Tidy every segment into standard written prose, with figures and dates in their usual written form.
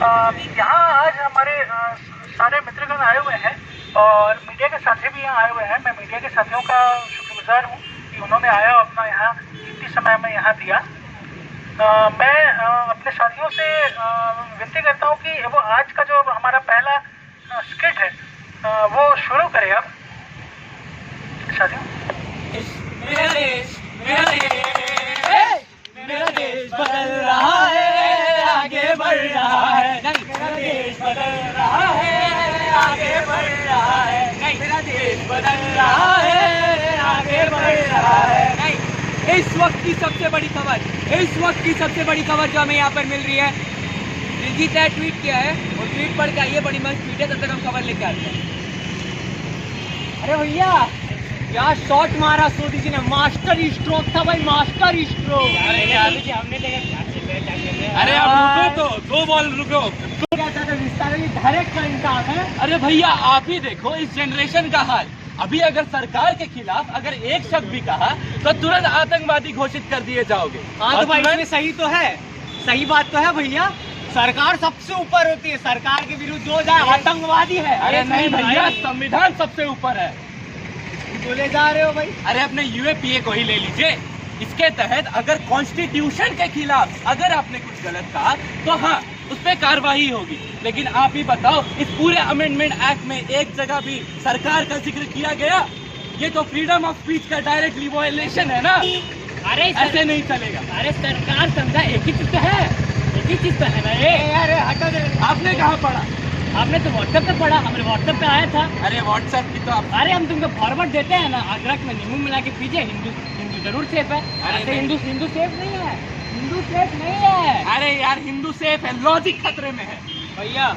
यहाँ आज हमारे सारे मित्रगण आए हुए हैं और मीडिया के साथी भी यहाँ आए हुए हैं। मैं मीडिया के साथियों का शुक्रगुजार हूँ कि उन्होंने आया अपना यहाँ कीमती समय में यहाँ दिया। मैं अपने साथियों से विनती करता हूँ कि वो आज का जो हमारा पहला स्किट है वो शुरू करें। अब साथियों, मेरा देश बदल रहा है, आगे बढ़ रहा है। मेरा देश बदल रहा है, आगे बढ़ रहा है। मेरा देश बदल रहा है, आगे बढ़ रहा है। इस वक्त की सबसे बड़ी खबर जो हमें यहाँ पर मिल रही है, दिलजीत ने ट्वीट किया है और ट्वीट पढ़ के आइए, बड़ी मस्त ट्वीट है। तब तक हम खबर लेके आते हैं। अरे भैया, क्या शॉट मारा सोदी जी ने, मास्टर स्ट्रोक था भाई, मास्टर स्ट्रोक। हमने देखा। अरे आप रुको तो, 2 बॉल रुको। डायरेक्ट का इंसान है। अरे भैया आप ही देखो इस जनरेशन का हाल। अभी अगर सरकार के खिलाफ अगर एक शब्द भी कहा तो तुरंत आतंकवादी घोषित कर दिए जाओगे। हाँ तो भाई इसमें सही तो है, सही बात तो है भैया। सरकार सबसे ऊपर होती है, सरकार के विरुद्ध जो जाए आतंकवादी है। अरे नहीं भैया, संविधान सबसे ऊपर है। बोले जा रहे हो भाई? अरे अपने यूएपीए को ही ले लीजिए। इसके तहत अगर कॉन्स्टिट्यूशन के खिलाफ अगर आपने कुछ गलत कहा तो हाँ, उस पर कार्रवाई होगी। लेकिन आप ही बताओ, इस पूरे अमेंडमेंट एक्ट में एक जगह भी सरकार का जिक्र किया गया? ये तो फ्रीडम ऑफ स्पीच का डायरेक्टली वायलेशन है ना। अरे ऐसे नहीं चलेगा। अरे सरकार समझा एक ही चीज तो है, एक ही चीज तो है ना ये। अरे हटो दे। आपने कहाँ पढ़ा? आपने तो व्हाट्सएप पे पढ़ा, हमारे व्हाट्सएप पे आया था। अरे व्हाट्सएप की तो आप, अरे हम तुमको फॉरवर्ड देते हैं ना, अदरक में नींबू मिला के पीजिए। हिंदू जरूर सेफ है। अरे हिंदू सेफ नहीं है, हिंदू सेफ नहीं है। अरे यार हिंदू सेफ है, लॉजिक खतरे में है भैया।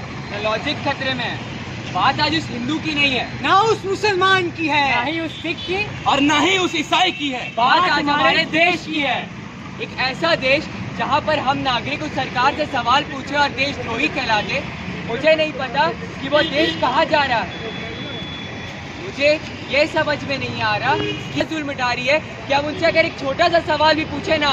लॉजिक खतरे में है। बात आज उस हिंदू की नहीं है, ना उस मुसलमान की है, ना ही उस सिख की और ना ही उस ईसाई की है। बात आज हमारे देश की है। एक ऐसा देश जहाँ पर हम नागरिक उस सरकार से सवाल पूछे और देशद्रोही कहलाते। मुझे नहीं पता कि वो देश कहाँ जा रहा है। मुझे ये समझ में नहीं आ रहा कि जुल्म मिटा रही है कि हम उनसे अगर एक छोटा सा सवाल भी पूछे ना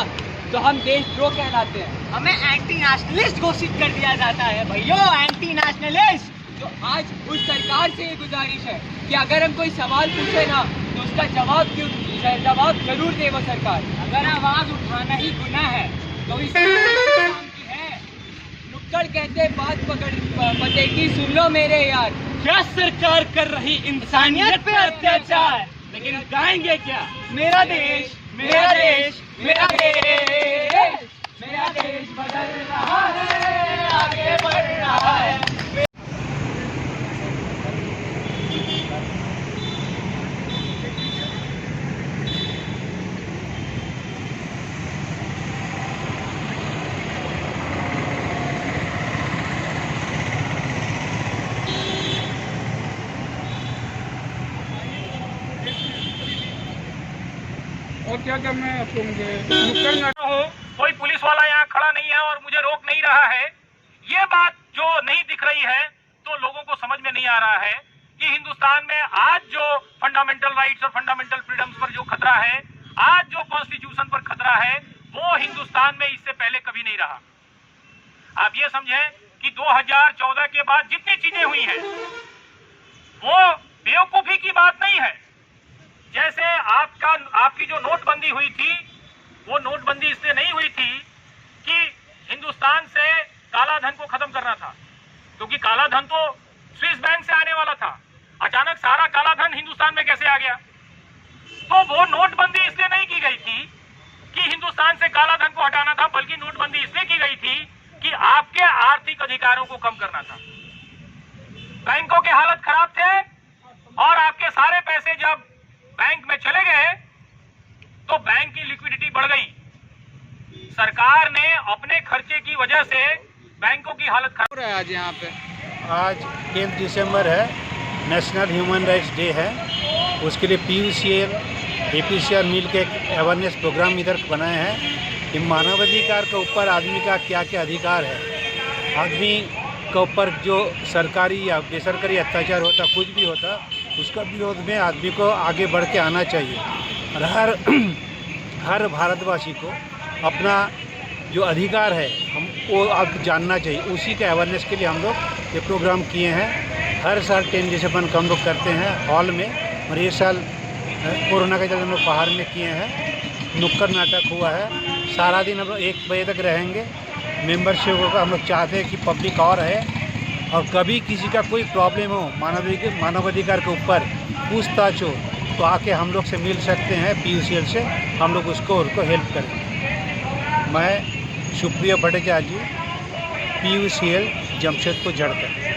तो हम देशद्रोह कहलाते हैं। हमें एंटी नेशनलिस्ट घोषित कर दिया जाता है भैया, एंटी नेशनलिस्ट। तो आज उस सरकार से ये गुजारिश है कि अगर हम कोई सवाल पूछे ना तो उसका जवाब जरूर दे वो सरकार। अगर आवाज उठाना ही गुनाह है तो इस नुक्कड़ कहते बात पतेगी, सुन लो मेरे यार। क्या सरकार कर रही इंसानियत पे अत्याचार, लेकिन गाएंगे क्या? मेरा देश, मेरा देश, मेरा देश, मेरा देश बदल रहा है, आगे बढ़ रहा है। और क्या करना है आपको? मुझे नुक्कड़ नाटक हो, कोई पुलिस वाला यहाँ खड़ा नहीं है और मुझे रोक नहीं रहा है। ये बात जो नहीं दिख रही है तो लोगों को समझ में नहीं आ रहा है कि हिंदुस्तान में आज जो फंडामेंटल राइट्स और फंडामेंटल फ्रीडम्स पर जो खतरा है, आज जो कॉन्स्टिट्यूशन पर खतरा है, वो हिंदुस्तान में इससे पहले कभी नहीं रहा। आप ये समझें कि 2014 के बाद जितनी चीजें हुई हैं वो बेवकूफी की बात नहीं है। जैसे आपकी जो नोटबंदी हुई थी, वो नोटबंदी इसलिए नहीं हुई थी कि हिंदुस्तान से काला धन को खत्म करना था, क्योंकि काला धन तो स्विस बैंक से आने वाला था। अचानक सारा काला धन हिंदुस्तान में कैसे आ गया? तो वो नोटबंदी इसलिए नहीं की गई थी कि हिंदुस्तान से काला धन को हटाना था, बल्कि नोटबंदी इसलिए की गई थी कि आपके आर्थिक अधिकारों को कम करना था। बैंकों के हालत खराब थे और आपके सारे पैसे जब बैंक में चले गए तो बैंक की लिक्विडिटी बढ़ गई। सरकार ने अपने खर्चे की वजह से बैंकों की हालत खराब हो रहा है। आज यहाँ पे आज 10 दिसंबर है, नेशनल ह्यूमन राइट्स डे है। उसके लिए PUCL, APCR मिल के एक अवेयरनेस प्रोग्राम इधर बनाए हैं कि मानवाधिकार के ऊपर आदमी का क्या क्या अधिकार है। आदमी के ऊपर जो सरकारी या बेसरकारी अत्याचार होता, कुछ भी होता, उसका विरोध में आदमी को आगे बढ़ के आना चाहिए। और हर भारतवासी को अपना जो अधिकार है हम वो आप जानना चाहिए, उसी के अवेयरनेस के लिए हम लोग ये प्रोग्राम किए हैं। हर साल 10 दिसंबर को हम लोग करते हैं हॉल में, और ये साल कोरोना के चलते हम लोग बाहर में किए हैं। नुक्कड़ नाटक हुआ है, सारा दिन हम लोग 1 बजे तक रहेंगे। मेंबरशिप का हम लोग चाहते हैं कि पब्लिक और है, और कभी किसी का कोई प्रॉब्लम हो मानवाधिकार के ऊपर पूछताछ हो तो आके हम लोग से मिल सकते हैं, PUCL से हम लोग उसको हेल्प करेंगे। मैं सुप्रिया भट्टाचार्य, PUCL जमशेदपुर झड़कर।